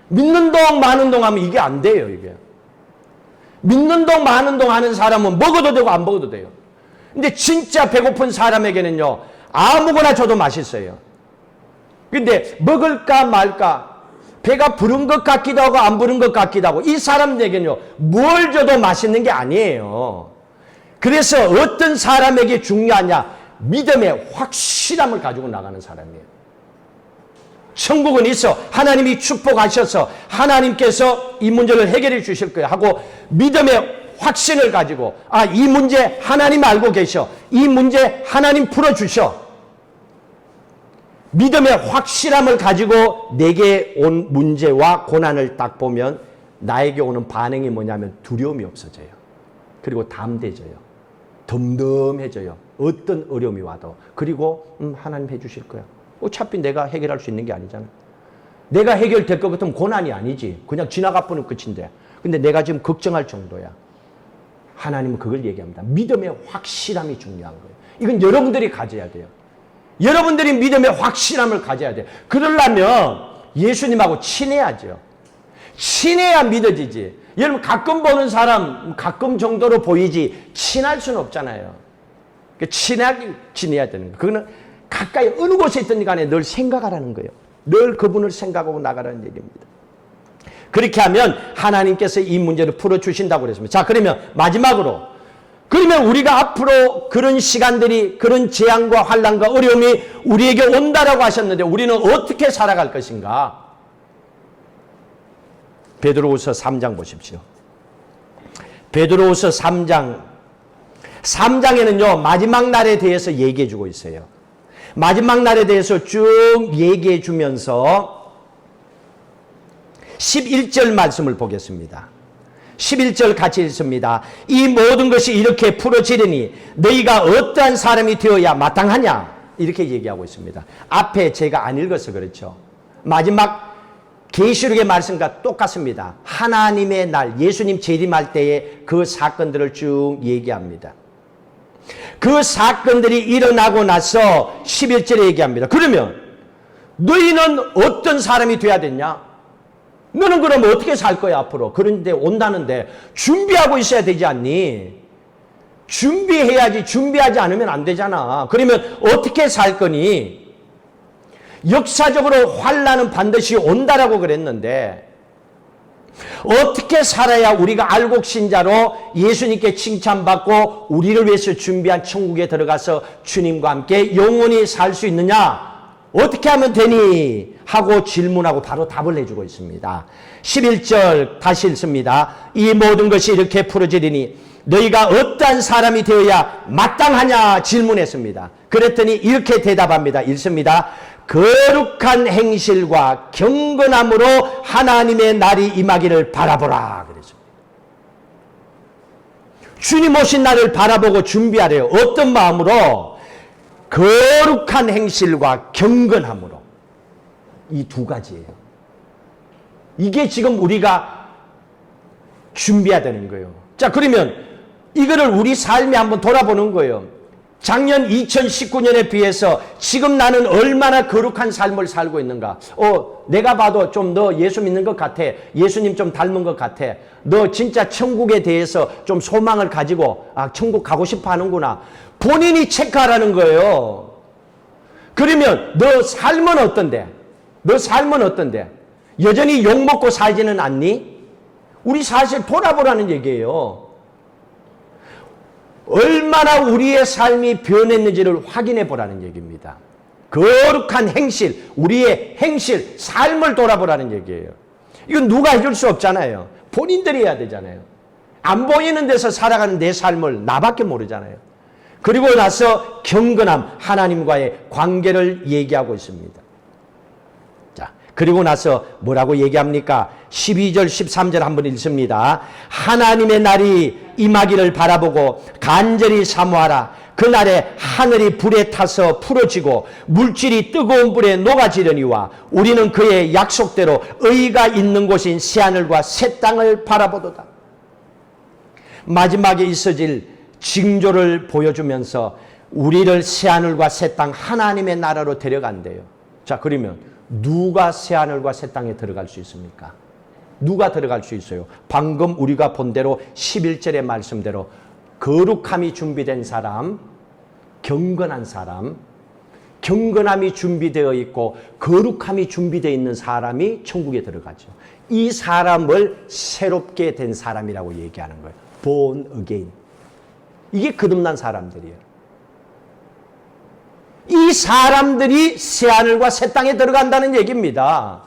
믿는 동 마는 동 하면 이게 안 돼요. 이게. 믿는 동 마는 동 하는 사람은 먹어도 되고 안 먹어도 돼요. 근데 진짜 배고픈 사람에게는요. 아무거나 줘도 맛있어요. 근데 먹을까 말까 배가 부른 것 같기도 하고 안 부른 것 같기도 하고 이 사람에게는요. 뭘 줘도 맛있는 게 아니에요. 그래서 어떤 사람에게 중요하냐? 믿음의 확실함을 가지고 나가는 사람이에요. 천국은 있어. 하나님이 축복하셔서 하나님께서 이 문제를 해결해 주실 거예요 하고 믿음의 확신을 가지고 이 문제 하나님 알고 계셔. 이 문제 하나님 풀어주셔. 믿음의 확실함을 가지고 내게 온 문제와 고난을 딱 보면 나에게 오는 반응이 뭐냐면 두려움이 없어져요. 그리고 담대해져요. 덤덤해져요. 어떤 어려움이 와도. 그리고 하나님 해주실 거야. 어차피 내가 해결할 수 있는 게 아니잖아. 내가 해결될 것 같으면 고난이 아니지. 그냥 지나가 버리면 끝인데. 근데 내가 지금 걱정할 정도야. 하나님은 그걸 얘기합니다. 믿음의 확실함이 중요한 거예요. 이건 여러분들이 가져야 돼요. 여러분들이 믿음의 확실함을 가져야 돼요. 그러려면 예수님하고 친해야죠. 친해야 믿어지지. 여러분 가끔 보는 사람 가끔 정도로 보이지 친할 수는 없잖아요. 친하게 지내야 되는 거예요. 그거는 가까이 어느 곳에 있든 간에 늘 생각하라는 거예요. 늘 그분을 생각하고 나가라는 얘기입니다. 그렇게 하면 하나님께서 이 문제를 풀어주신다고 그랬습니다. 자, 그러면 마지막으로 그러면 우리가 앞으로 그런 시간들이 그런 재앙과 환난과 어려움이 우리에게 온다라고 하셨는데 우리는 어떻게 살아갈 것인가? 베드로후서 3장 보십시오. 베드로후서 3장에는요 마지막 날에 대해서 얘기해 주고 있어요. 마지막 날에 대해서 쭉 얘기해 주면서 11절 말씀을 보겠습니다. 11절 같이 읽습니다. 이 모든 것이 이렇게 풀어지려니 너희가 어떠한 사람이 되어야 마땅하냐? 이렇게 얘기하고 있습니다. 앞에 제가 안 읽어서 그렇죠. 마지막 계시록의 말씀과 똑같습니다. 하나님의 날, 예수님 재림할 때의 그 사건들을 쭉 얘기합니다. 그 사건들이 일어나고 나서 11절에 얘기합니다. 그러면 너희는 어떤 사람이 돼야 되냐? 너는 그럼 어떻게 살 거야 앞으로? 그런데 온다는데 준비하고 있어야 되지 않니? 준비해야지. 준비하지 않으면 안 되잖아. 그러면 어떻게 살 거니? 역사적으로 환난은 반드시 온다라고 그랬는데 어떻게 살아야 우리가 알곡 신자로 예수님께 칭찬받고 우리를 위해서 준비한 천국에 들어가서 주님과 함께 영원히 살 수 있느냐? 어떻게 하면 되니? 하고 질문하고 바로 답을 해주고 있습니다. 11절 다시 읽습니다. 이 모든 것이 이렇게 풀어지리니 너희가 어떠한 사람이 되어야 마땅하냐 질문했습니다. 그랬더니 이렇게 대답합니다. 읽습니다. 거룩한 행실과 경건함으로 하나님의 날이 임하기를 바라보라 그랬습니다. 주님 오신 날을 바라보고 준비하래요. 어떤 마음으로? 거룩한 행실과 경건함으로. 이 두 가지예요. 이게 지금 우리가 준비해야 되는 거예요. 자, 그러면 이거를 우리 삶에 한번 돌아보는 거예요. 작년 2019년에 비해서 지금 나는 얼마나 거룩한 삶을 살고 있는가. 내가 봐도 좀 너 예수 믿는 것 같아. 예수님 좀 닮은 것 같아. 너 진짜 천국에 대해서 좀 소망을 가지고 천국 가고 싶어 하는구나. 본인이 체크하라는 거예요. 그러면 너 삶은 어떤데? 너 삶은 어떤데? 여전히 욕먹고 살지는 않니? 우리 사실 돌아보라는 얘기예요. 얼마나 우리의 삶이 변했는지를 확인해 보라는 얘기입니다. 거룩한 행실, 우리의 행실, 삶을 돌아보라는 얘기예요. 이건 누가 해줄 수 없잖아요. 본인들이 해야 되잖아요. 안 보이는 데서 살아가는 내 삶을 나밖에 모르잖아요. 그리고 나서 경건함, 하나님과의 관계를 얘기하고 있습니다. 자, 그리고 나서 뭐라고 얘기합니까? 12절, 13절 한번 읽습니다. 하나님의 날이 임하기를 바라보고 간절히 사모하라. 그날에 하늘이 불에 타서 풀어지고 물질이 뜨거운 불에 녹아지려니와 우리는 그의 약속대로 의가 있는 곳인 새하늘과 새 땅을 바라보도다. 마지막에 있어질 징조를 보여주면서 우리를 새하늘과 새 땅 하나님의 나라로 데려간대요. 자, 그러면 누가 새하늘과 새 땅에 들어갈 수 있습니까? 누가 들어갈 수 있어요? 방금 우리가 본 대로 11절의 말씀대로 거룩함이 준비된 사람, 경건한 사람, 경건함이 준비되어 있고 거룩함이 준비되어 있는 사람이 천국에 들어가죠. 이 사람을 새롭게 된 사람이라고 얘기하는 거예요. Born again. 이게 거듭난 사람들이에요. 이 사람들이 새하늘과 새 땅에 들어간다는 얘기입니다.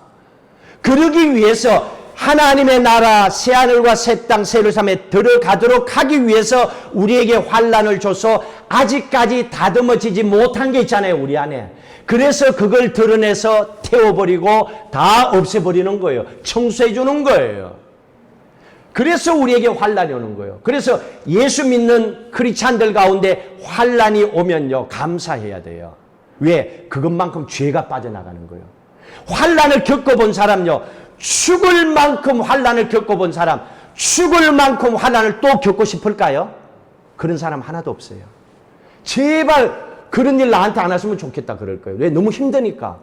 그러기 위해서 하나님의 나라 새하늘과 새 땅 새 예루살렘에 들어가도록 하기 위해서 우리에게 환난을 줘서 아직까지 다듬어지지 못한 게 있잖아요, 우리 안에. 그래서 그걸 드러내서 태워버리고 다 없애버리는 거예요. 청소해 주는 거예요. 그래서 우리에게 환난이 오는 거예요. 그래서 예수 믿는 크리스찬들 가운데 환난이 오면요, 감사해야 돼요. 왜? 그것만큼 죄가 빠져나가는 거예요. 환난을 겪어본 사람요, 죽을 만큼 환난을 겪어본 사람, 죽을 만큼 환난을 또 겪고 싶을까요? 그런 사람 하나도 없어요. 제발 그런 일 나한테 안 했으면 좋겠다 그럴 거예요. 왜? 너무 힘드니까.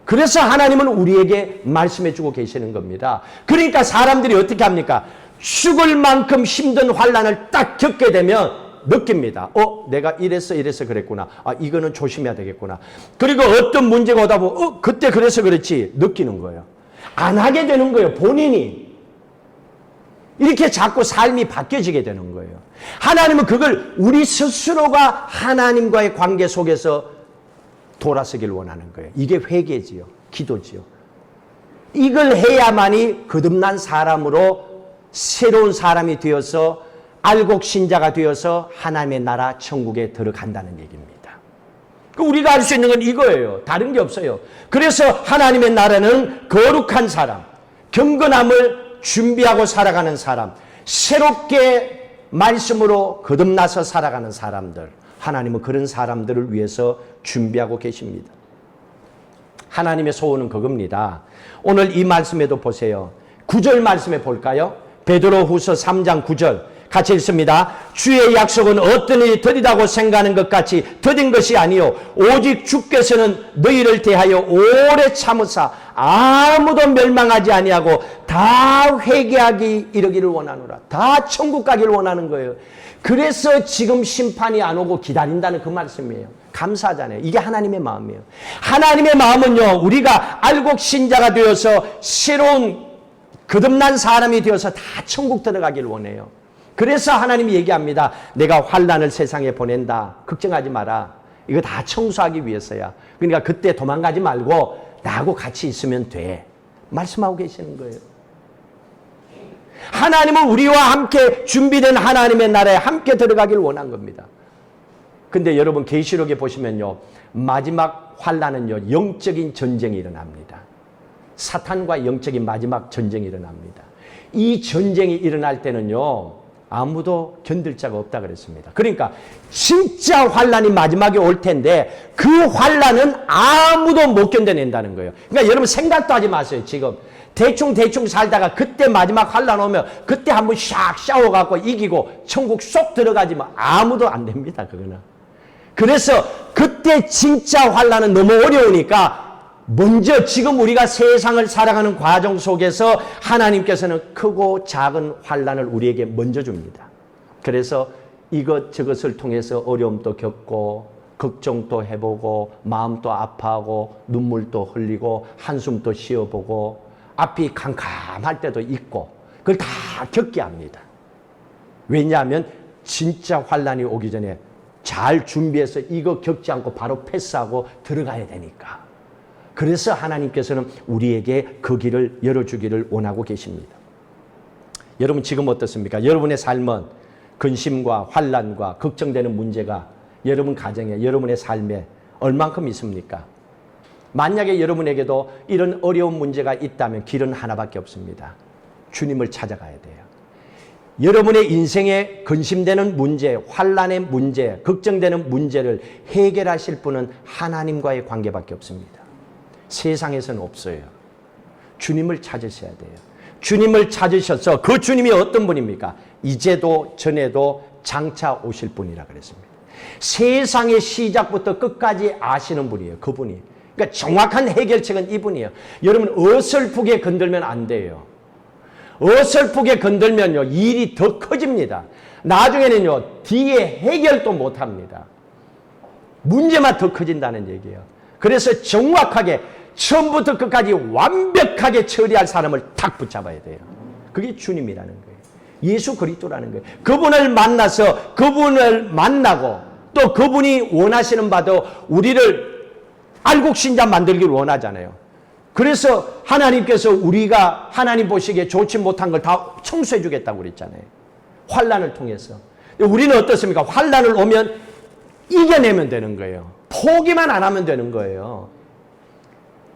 그래서 하나님은 우리에게 말씀해 주고 계시는 겁니다. 그러니까 사람들이 어떻게 합니까? 죽을 만큼 힘든 환난을 딱 겪게 되면 느낍니다. 내가 이래서 그랬구나. 이거는 조심해야 되겠구나. 그리고 어떤 문제가 오다 보면 그때 그래서 그렇지 느끼는 거예요. 안 하게 되는 거예요. 본인이. 이렇게 자꾸 삶이 바뀌어지게 되는 거예요. 하나님은 그걸 우리 스스로가 하나님과의 관계 속에서 돌아서길 원하는 거예요. 이게 회개지요. 기도지요. 이걸 해야만이 거듭난 사람으로 새로운 사람이 되어서 알곡 신자가 되어서 하나님의 나라 천국에 들어간다는 얘기입니다. 우리가 할 수 있는 건 이거예요. 다른 게 없어요. 그래서 하나님의 나라는 거룩한 사람, 경건함을 준비하고 살아가는 사람, 새롭게 말씀으로 거듭나서 살아가는 사람들, 하나님은 그런 사람들을 위해서 준비하고 계십니다. 하나님의 소원은 그겁니다. 오늘 이 말씀에도 보세요. 9절 말씀에 볼까요? 베드로후서 3장 9절 같이 읽습니다. 주의 약속은 어떤 일이 더디다고 생각하는 것 같이 더딘 것이 아니요 오직 주께서는 너희를 대하여 오래 참으사 아무도 멸망하지 아니하고 다 회개하기 이르기를 원하노라. 다 천국 가기를 원하는 거예요. 그래서 지금 심판이 안 오고 기다린다는 그 말씀이에요. 감사하잖아요. 이게 하나님의 마음이에요. 하나님의 마음은요, 우리가 알곡 신자가 되어서 새로운 거듭난 사람이 되어서 다 천국 들어가기를 원해요. 그래서 하나님이 얘기합니다. 내가 환난을 세상에 보낸다. 걱정하지 마라. 이거 다 청소하기 위해서야. 그러니까 그때 도망가지 말고 나하고 같이 있으면 돼. 말씀하고 계시는 거예요. 하나님은 우리와 함께 준비된 하나님의 나라에 함께 들어가길 원한 겁니다. 근데 여러분 계시록에 보시면요. 마지막 환란은요. 영적인 전쟁이 일어납니다. 사탄과 영적인 마지막 전쟁이 일어납니다. 이 전쟁이 일어날 때는요. 아무도 견딜 자가 없다 그랬습니다. 그러니까 진짜 환란이 마지막에 올 텐데 그 환란은 아무도 못 견뎌낸다는 거예요. 그러니까 여러분 생각도 하지 마세요. 지금 대충 살다가 그때 마지막 환란 오면 그때 한번 샥 샤워갖고 이기고 천국 쏙 들어가지만 아무도 안 됩니다. 그거는. 그래서 그때 진짜 환란은 너무 어려우니까 먼저 지금 우리가 세상을 살아가는 과정 속에서 하나님께서는 크고 작은 환란을 우리에게 먼저 줍니다. 그래서 이것저것을 통해서 어려움도 겪고 걱정도 해보고 마음도 아파하고 눈물도 흘리고 한숨도 쉬어보고 앞이 캄캄할 때도 있고 그걸 다 겪게 합니다. 왜냐하면 진짜 환란이 오기 전에 잘 준비해서 이거 겪지 않고 바로 패스하고 들어가야 되니까. 그래서 하나님께서는 우리에게 그 길을 열어주기를 원하고 계십니다. 여러분 지금 어떻습니까? 여러분의 삶은 근심과 환란과 걱정되는 문제가 여러분 가정에, 여러분의 삶에 얼만큼 있습니까? 만약에 여러분에게도 이런 어려운 문제가 있다면 길은 하나밖에 없습니다. 주님을 찾아가야 돼요. 여러분의 인생에 근심되는 문제, 환란의 문제, 걱정되는 문제를 해결하실 분은 하나님과의 관계밖에 없습니다. 세상에서는 없어요. 주님을 찾으셔야 돼요. 주님을 찾으셔서 그 주님이 어떤 분입니까? 이제도 전에도 장차 오실 분이라 그랬습니다. 세상의 시작부터 끝까지 아시는 분이에요. 그분이. 그러니까 정확한 해결책은 이분이에요. 여러분 어설프게 건들면 안 돼요. 어설프게 건들면요 일이 더 커집니다. 나중에는요 뒤에 해결도 못합니다. 문제만 더 커진다는 얘기예요. 그래서 정확하게 처음부터 끝까지 완벽하게 처리할 사람을 딱 붙잡아야 돼요. 그게 주님이라는 거예요. 예수 그리스도라는 거예요. 그분을 만나서 그분을 만나고 또 그분이 원하시는 바도 우리를 알곡신자 만들기를 원하잖아요. 그래서 하나님께서 우리가 하나님 보시기에 좋지 못한 걸 다 청소해 주겠다고 그랬잖아요. 환란을 통해서. 우리는 어떻습니까? 환란을 오면 이겨내면 되는 거예요. 포기만 안 하면 되는 거예요.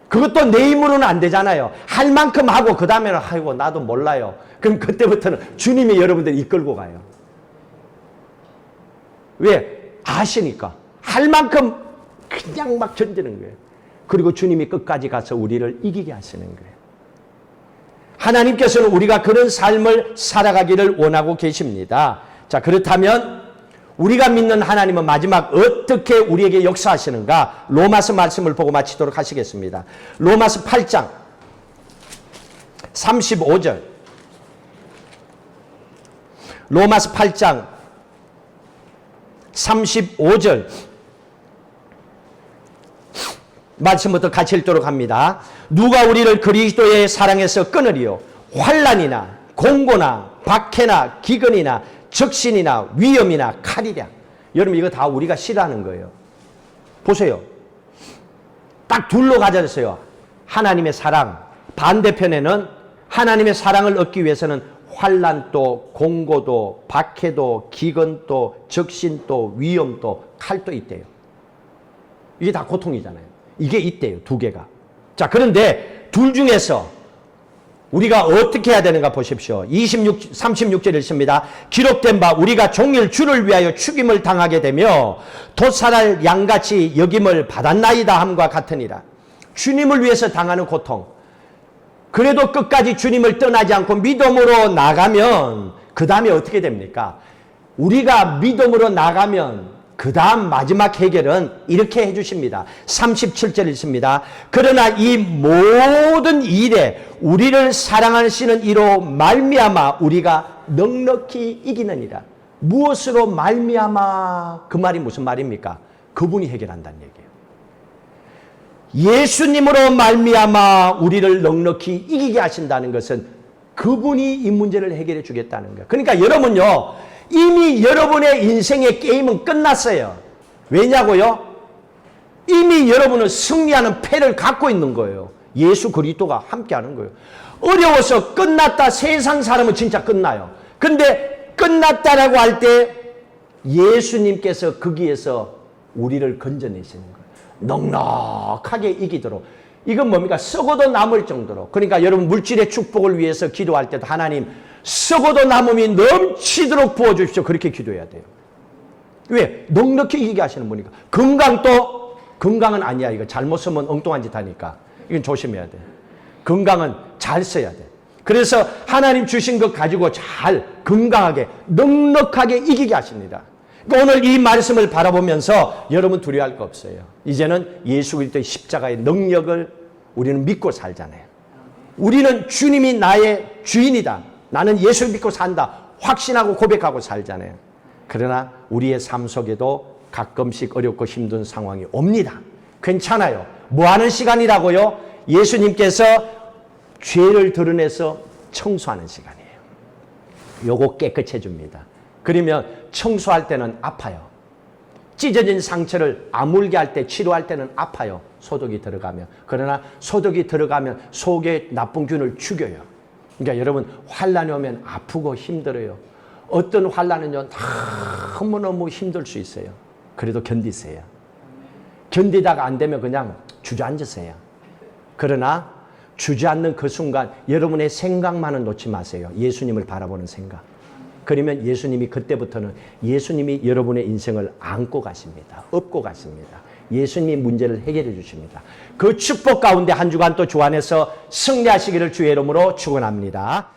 그것도 내 힘으로는 안 되잖아요. 할 만큼 하고 그 다음에는 아이고 나도 몰라요. 그럼 그때부터는 주님이 여러분들 이끌고 가요. 왜? 아시니까. 할 만큼 그냥 막 견디는 거예요. 그리고 주님이 끝까지 가서 우리를 이기게 하시는 거예요. 하나님께서는 우리가 그런 삶을 살아가기를 원하고 계십니다. 자, 그렇다면 우리가 믿는 하나님은 마지막 어떻게 우리에게 역사하시는가? 로마서 말씀을 보고 마치도록 하시겠습니다. 로마서 8장 35절. 로마서 8장 35절 말씀부터 같이 읽도록 합니다. 누가 우리를 그리스도의 사랑에서 끊으리요? 환난이나 공고나 박해나 기근이나 적신이나 위험이나 칼이랴. 여러분 이거 다 우리가 싫어하는 거예요. 보세요. 딱 둘로 가져졌어요. 하나님의 사랑. 반대편에는 하나님의 사랑을 얻기 위해서는 환난도 공고도 박해도 기근도 적신도 위험도 칼도 있대요. 이게 다 고통이잖아요. 이게 있대요. 두 개가. 자, 그런데 둘 중에서 우리가 어떻게 해야 되는가 보십시오. 36절 읽습니다. 기록된 바 우리가 종일 주를 위하여 죽임을 당하게 되며 돛살할 양같이 여김을 받았나이다 함과 같으니라. 주님을 위해서 당하는 고통. 그래도 끝까지 주님을 떠나지 않고 믿음으로 나가면 그 다음에 어떻게 됩니까? 우리가 믿음으로 나가면 그 다음 마지막 해결은 이렇게 해주십니다. 37절 읽습니다. 그러나 이 모든 일에 우리를 사랑하시는 이로 말미암아 우리가 넉넉히 이기느니라. 무엇으로 말미암아? 그 말이 무슨 말입니까? 그분이 해결한다는 얘기예요. 예수님으로 말미암아 우리를 넉넉히 이기게 하신다는 것은 그분이 이 문제를 해결해 주겠다는 거예요. 그러니까 여러분요. 이미 여러분의 인생의 게임은 끝났어요. 왜냐고요? 이미 여러분은 승리하는 패를 갖고 있는 거예요. 예수 그리스도가 함께하는 거예요. 어려워서 끝났다. 세상 사람은 진짜 끝나요. 근데 끝났다라고 할 때 예수님께서 거기에서 우리를 건져내시는 거예요. 넉넉하게 이기도록. 이건 뭡니까? 썩어도 남을 정도로. 그러니까 여러분 물질의 축복을 위해서 기도할 때도 하나님 썩어도 남음이 넘치도록 부어주십시오. 그렇게 기도해야 돼요. 왜? 넉넉히 이기게 하시는 분이니까. 건강도 건강은 아니야. 이거 잘못 쓰면 엉뚱한 짓 하니까. 이건 조심해야 돼. 건강은 잘 써야 돼. 그래서 하나님 주신 것 가지고 잘 건강하게 넉넉하게 이기게 하십니다. 그러니까 오늘 이 말씀을 바라보면서 여러분 두려워할 거 없어요. 이제는 예수 그리스도의 십자가의 능력을 우리는 믿고 살잖아요. 우리는 주님이 나의 주인이다. 나는 예수를 믿고 산다. 확신하고 고백하고 살잖아요. 그러나 우리의 삶 속에도 가끔씩 어렵고 힘든 상황이 옵니다. 괜찮아요. 뭐 하는 시간이라고요? 예수님께서 죄를 드러내서 청소하는 시간이에요. 요거 깨끗해 줍니다. 그러면 청소할 때는 아파요. 찢어진 상처를 아물게 할 때, 치료할 때는 아파요. 소독이 들어가면. 그러나 소독이 들어가면 속에 나쁜 균을 죽여요. 그러니까 여러분 환란이 오면 아프고 힘들어요. 어떤 환란은요 너무너무 힘들 수 있어요. 그래도 견디세요. 견디다가 안 되면 그냥 주저앉으세요. 그러나 주저앉는 그 순간 여러분의 생각만은 놓지 마세요. 예수님을 바라보는 생각. 그러면 예수님이 그때부터는 예수님이 여러분의 인생을 안고 가십니다. 업고 가십니다. 예수님이 문제를 해결해 주십니다. 그 축복 가운데 한 주간 또 주 안에서 승리하시기를 주의 이름으로 축원합니다.